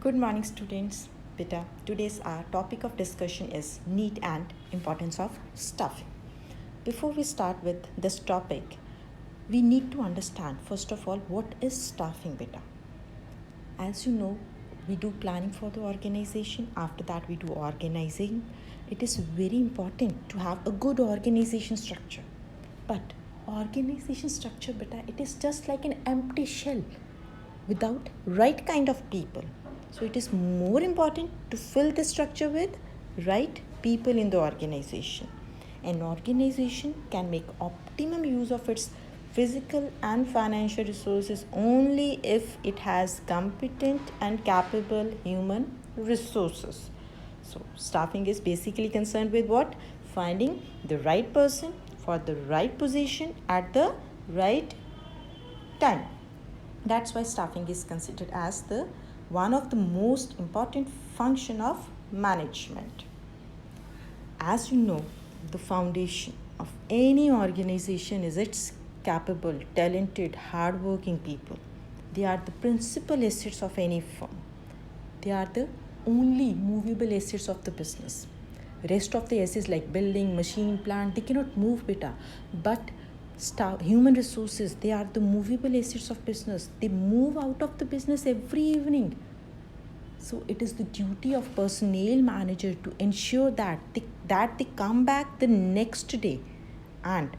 Good morning, students. Beta, today's our topic of discussion is need and importance of staffing. Before we start with this topic, we need to understand first of all what is staffing, beta. As you know, we do planning for the organization. After that, we do organizing. It is very important to have a good organization structure. But organization structure, beta, it is just like an empty shell without right kind of people. So it is more important to fill the structure with right people in the organization. An organization can make optimum use of its physical and financial resources only if it has competent and capable human resources. So staffing is basically concerned with what? Finding the right person for the right position at the right time. That's why staffing is considered as the one of the most important function of management. As you know, the foundation of any organization is its capable, talented, hardworking people. They are the principal assets of any firm. They are the only movable assets of the business. Rest of the assets like building, machine, plant, they cannot move, beta. But human resources, they are the movable assets of business. They move out of the business every evening. So it is the duty of personnel manager to ensure that they come back the next day, and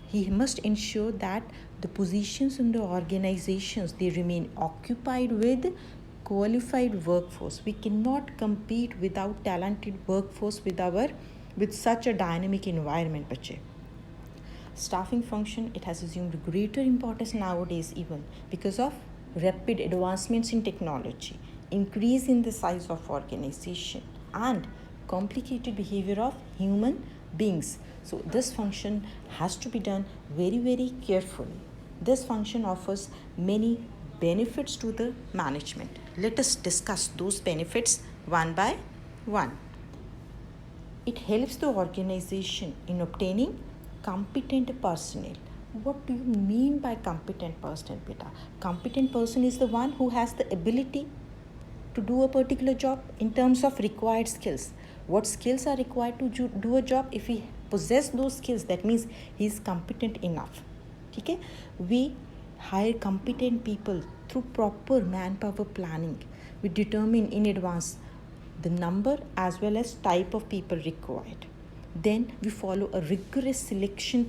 he must ensure that the positions in the organizations, they remain occupied with qualified workforce. We cannot compete without talented workforce with such a dynamic environment, bache. Staffing function, it has assumed greater importance nowadays even because of rapid advancements in technology, increase in the size of organization, and complicated behavior of human beings. So this function has to be done very carefully. This function offers many benefits to the management. Let us discuss those benefits one by one. It helps the organization in obtaining competent personnel. What do you mean by competent personnel, beta? Competent person is the one who has the ability to do a particular job in terms of required skills. What skills are required to do a job? If he possess those skills, that means he is competent enough. Okay? We hire competent people through proper manpower planning. We determine in advance the number as well as type of people required. Then we follow a rigorous selection,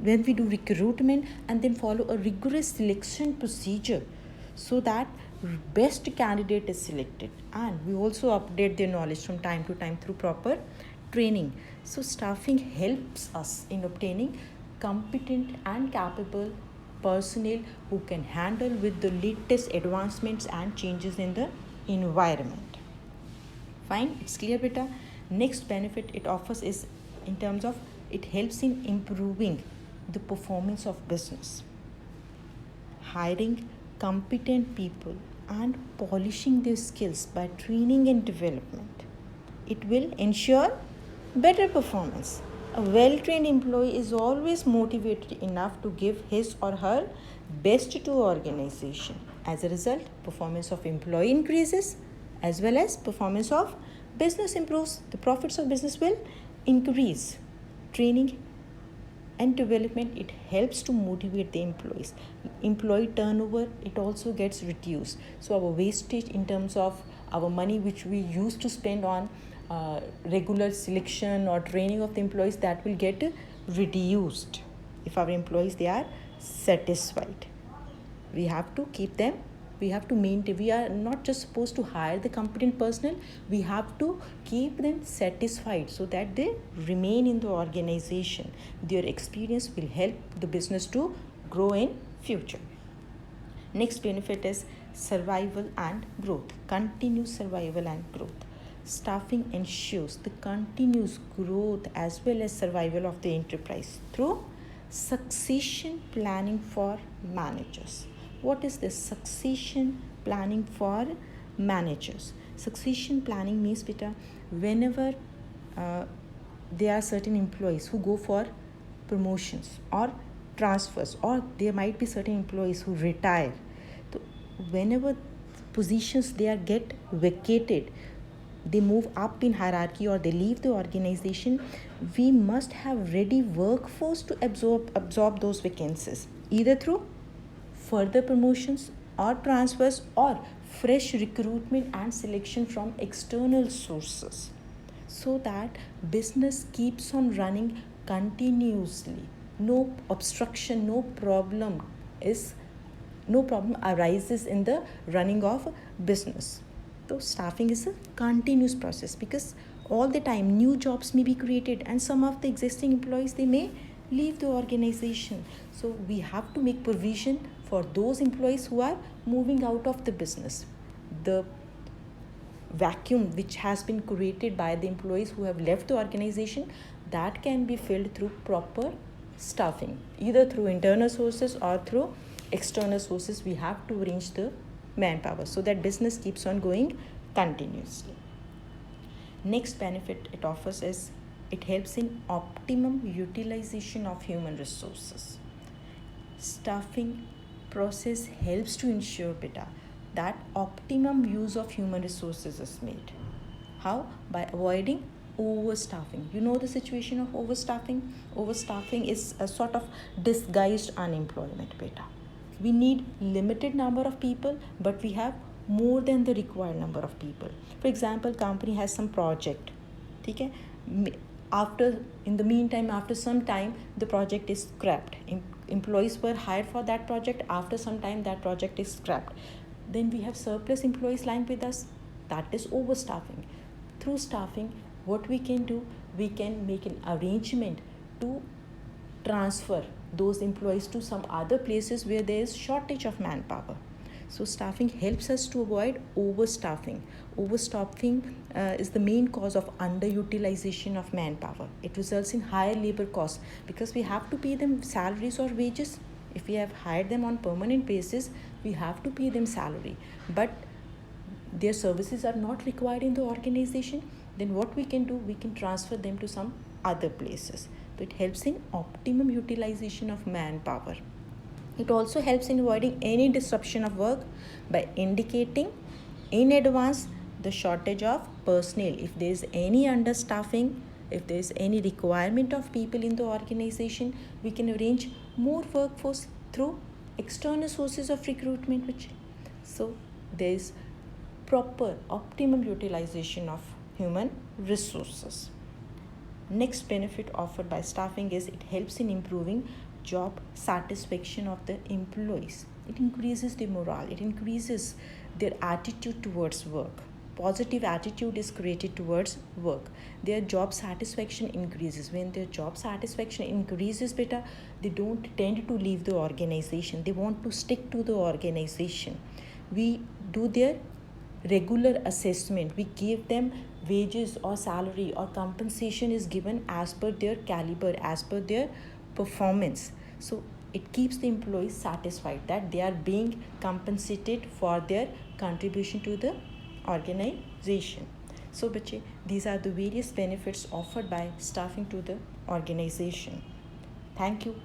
when we do recruitment, and then follow a rigorous selection procedure so that best candidate is selected, and we also update their knowledge from time to time through proper training. So staffing helps us in obtaining competent and capable personnel who can handle with the latest advancements and changes in the environment. Fine, it's clear, beta. Next benefit it offers is in terms of it helps in improving the performance of business. Hiring competent people and polishing their skills by training and development, it will ensure better performance. A well-trained employee is always motivated enough to give his or her best to organization. As a result, performance of employee increases as well as performance of business improves. The profits of business will increase. Training and development, it helps to motivate the employees. Employee turnover, it also gets reduced. So our wastage in terms of our money which we used to spend on regular selection or training of the employees, that will get reduced if our employees, they are satisfied. We have to keep them, we have to maintain. We are not just supposed to hire the competent personnel, we have to keep them satisfied so that they remain in the organization. Their experience will help the business to grow in future. Next benefit is survival and growth, continuous survival and growth. Staffing ensures the continuous growth as well as survival of the enterprise through succession planning for managers. What is this succession planning for managers? Succession planning means, beta, whenever there are certain employees who go for promotions or transfers, or there might be certain employees who retire. So whenever positions they are get vacated, they move up in hierarchy or they leave the organization, we must have ready workforce to absorb those vacancies, either through further promotions or transfers or fresh recruitment and selection from external sources, so that business keeps on running continuously. No obstruction, is no problem arises in the running of business. So staffing is a continuous process, because all the time new jobs may be created and some of the existing employees, they may leave the organization. So we have to make provision for those employees who are moving out of the business. The vacuum which has been created by the employees who have left the organization, that can be filled through proper staffing, either through internal sources or through external sources. We have to arrange the manpower so that business keeps on going continuously. Next benefit it offers is it helps in optimum utilization of human resources. Staffing process helps to ensure that optimum use of human resources is made. How? By avoiding overstaffing. You know the situation of overstaffing? Overstaffing is a sort of disguised unemployment We need limited number of people, but we have more than the required number of people. For example, company has some project, okay? In the meantime, after some time, the project is scrapped. Employees were hired for that project. After some time, that project is scrapped. Then we have surplus employees lying with us. That is overstaffing. Through staffing, what we can do, we can make an arrangement to transfer those employees to some other places where there is shortage of manpower. So staffing helps us to avoid overstaffing. Overstaffing is the main cause of underutilization of manpower. It results in higher labor costs because we have to pay them salaries or wages. If we have hired them on permanent basis, we have to pay them salary, but their services are not required in the organization. Then what we can do, we can transfer them to some other places. So it helps in optimum utilization of manpower. It also helps in avoiding any disruption of work by indicating in advance the shortage of personnel. If there is any understaffing, if there is any requirement of people in the organization, we can arrange more workforce through external sources of recruitment. So there is proper optimum utilization of human resources. Next benefit offered by staffing is it helps in improving job satisfaction of the employees. It increases the morale, it increases their attitude towards work. Positive attitude is created towards work. Their job satisfaction increases. When their job satisfaction increases, they don't tend to leave the organization. They want to stick to the organization. We do their regular assessment. We give them wages or salary or compensation is given as per their caliber, as per their performance. So it keeps the employees satisfied that they are being compensated for their contribution to the organization. So these are the various benefits offered by staffing to the organization. Thank you.